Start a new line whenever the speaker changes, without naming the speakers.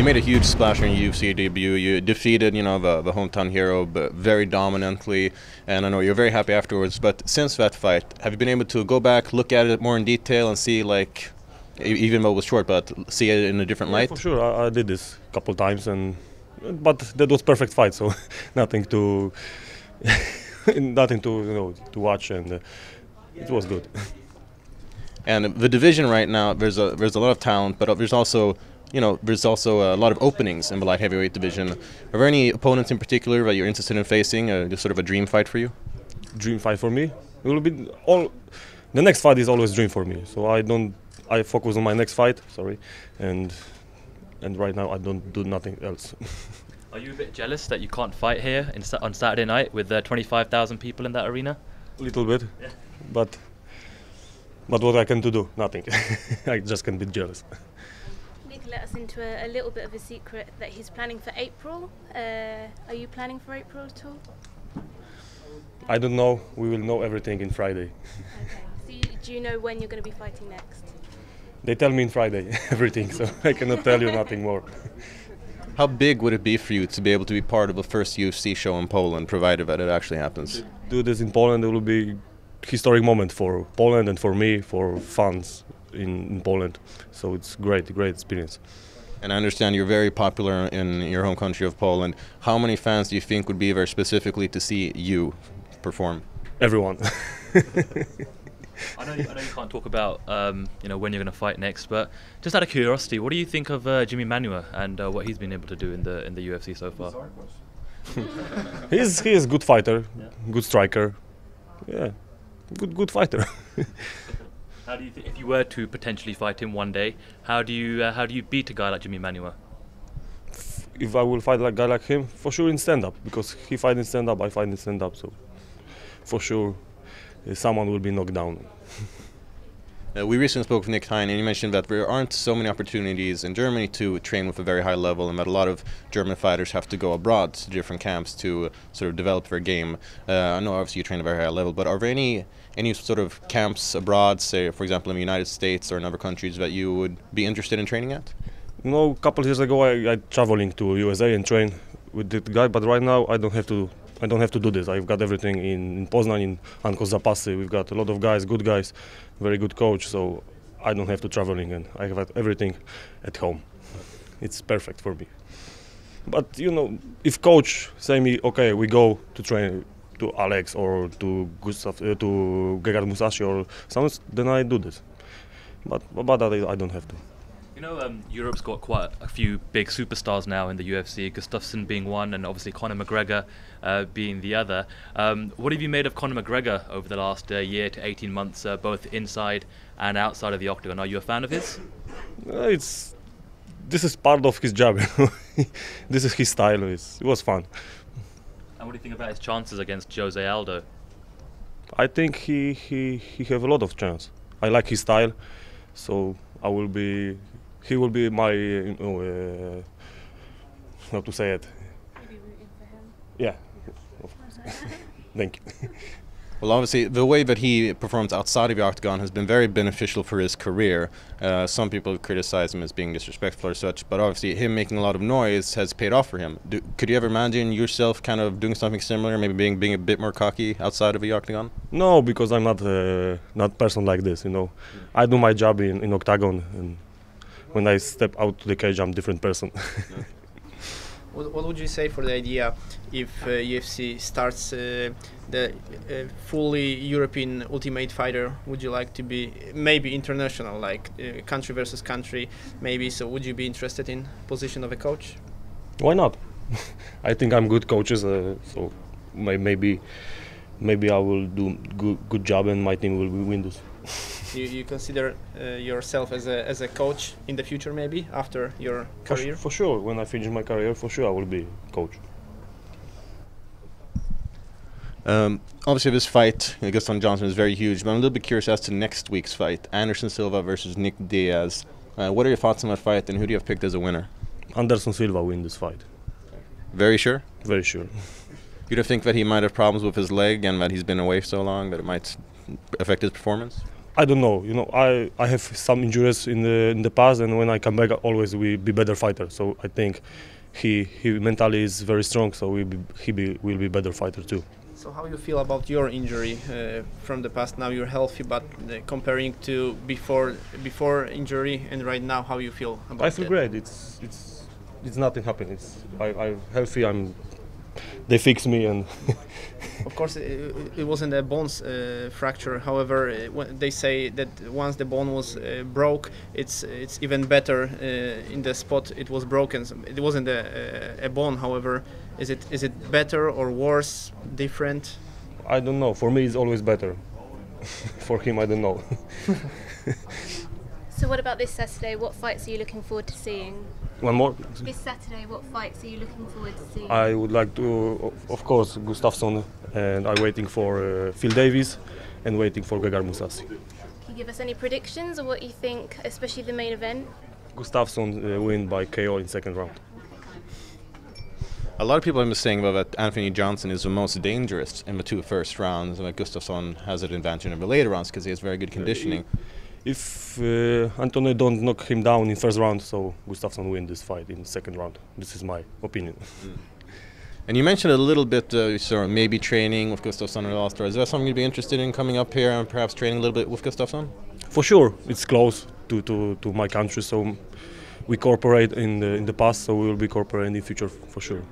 You made a huge splash in your UFC debut. You defeated, the hometown hero, but very dominantly. And I know you're very happy afterwards. But since that fight, have you been able to go back, look at it more in detail, and see, even though it was short, but see it in a different light?
For sure, I did this a couple times, but that was perfect fight. So nothing to, to watch, and it was good.
And the division right now, there's a lot of talent, but there's also a lot of openings in the light heavyweight division. Are there any opponents in particular that you're interested in facing? Just sort of a dream fight for you?
Dream fight for me? It will be the next fight is always dream for me. So I focus on my next fight. Sorry, and right now I don't do nothing else.
Are you a bit jealous that you can't fight here on Saturday night with 25,000 people in that arena?
A little bit, yeah. But what I can do? Nothing. I just can be jealous.
Let us into a little bit of a secret that he's planning for April. Are you planning for April at all?
I don't know. We will know everything in Friday.
Okay. So do you know when you're going to be fighting next?
They tell me in Friday everything, so I cannot tell you nothing more.
How big would it be for you to be able to be part of the first UFC show in Poland, provided that it actually happens?
Do this in Poland, it will be a historic moment for Poland and for me, for fans in Poland. So it's great experience.
And I understand you're very popular in your home country of Poland. How many fans do you think would be there specifically to see you perform?
Everyone.
I know you can't talk about when you're going to fight next, but just out of curiosity, what do you think of Jimmy Manuwa and what he's been able to do in the UFC so far?
He is a good fighter, good striker, good fighter.
How do you if you were to potentially fight him one day, how do you beat a guy like Jimmy Manuwa?
If I will fight a guy like him, for sure in stand-up, because he fight in stand-up, I fight in stand-up, so for sure someone will be knocked down.
We recently spoke with Nick Hein, and you mentioned that there aren't so many opportunities in Germany to train with a very high level, and that a lot of German fighters have to go abroad to different camps to sort of develop their game. I know obviously you train at a very high level, but are there any sort of camps abroad, say for example in the United States or in other countries, that you would be interested in training at?
A couple of years ago I traveling to USA and train with that guy, but right now I don't have to do this. I've got everything in Poznań, in Anko Zapasy. We've got a lot of guys, good guys, very good coach, so I don't have to traveling, and I have everything at home. It's perfect for me. But if coach say me, okay, we go to train to Alex or to Gustav, to Gegard Musashi or someone, then I do this. But I don't have to.
Europe's got quite a few big superstars now in the UFC, Gustafsson being one, and obviously Conor McGregor being the other. What have you made of Conor McGregor over the last year to 18 months, both inside and outside of the octagon? Are you a fan of his?
This is part of his job. This is his style. It was fun.
And what do you think about his chances against Jose Aldo?
I think he have a lot of chance. I like his style, so he will be my, how to say it?
Maybe rooting for him.
Yeah. Thank you.
Well, obviously, the way that he performs outside of the octagon has been very beneficial for his career. Some people criticize him as being disrespectful or such, but obviously him making a lot of noise has paid off for him. Could you ever imagine yourself kind of doing something similar, maybe being a bit more cocky outside of the octagon?
No, because I'm not person like this, I do my job in octagon, and when I step out to the cage, I'm a different person.
What would you say for the idea if UFC starts the fully European Ultimate Fighter? Would you like to be maybe international, like country versus country, maybe? So would you be interested in position of a coach?
Why not? I think I'm good coaches, so maybe I will do good job and my team will win this.
You consider yourself as a coach in the future, maybe after your career?
For sure. When I finish my career, for sure I will be coach.
Obviously, this fight against Johnson is very huge, but I'm a little bit curious as to next week's fight, Anderson Silva versus Nick Diaz. What are your thoughts on that fight, and who do you have picked as a winner?
Anderson Silva win this fight.
Very sure?
Very sure.
You don't think that he might have problems with his leg and that he's been away so long that it might affect his performance?
I don't know. You know, I have some injuries in the past, and when I come back, I always will be better fighter. So I think he mentally is very strong. So will be better fighter too.
So how you feel about your injury from the past? Now you're healthy, but comparing to before injury and right now, how you feel about
I feel great. It's nothing happened. I'm healthy. They fix me and.
Of course, it wasn't a bone fracture. However, they say that once the bone was broke, it's even better in the spot it was broken. So it wasn't a bone. However, is it better or worse, different?
I don't know. For me, it's always better. For him, I don't know.
So what about this Saturday? What fights are you looking forward to seeing?
One more.
This Saturday, what fights are you looking forward to seeing?
I would like to, of course, Gustafsson, and I'm waiting for Phil Davis and waiting for Gegard Mousasi.
Can you give us any predictions of what you think, especially the main event?
Gustafsson win by KO in second round.
A lot of people have been saying about that Anthony Johnson is the most dangerous in the two first rounds, and that Gustafsson has an advantage in the later rounds because he has very good conditioning.
If Antonio don't knock him down in first round, so Gustafsson win this fight in second round. This is my opinion.
And you mentioned a little bit, sort of maybe training with Gustafsson or All-Star. Is that something you'd be interested in coming up here and perhaps training a little bit with Gustafsson?
For sure, it's close to my country, so we cooperate in the past, so we will be cooperating in the future for sure.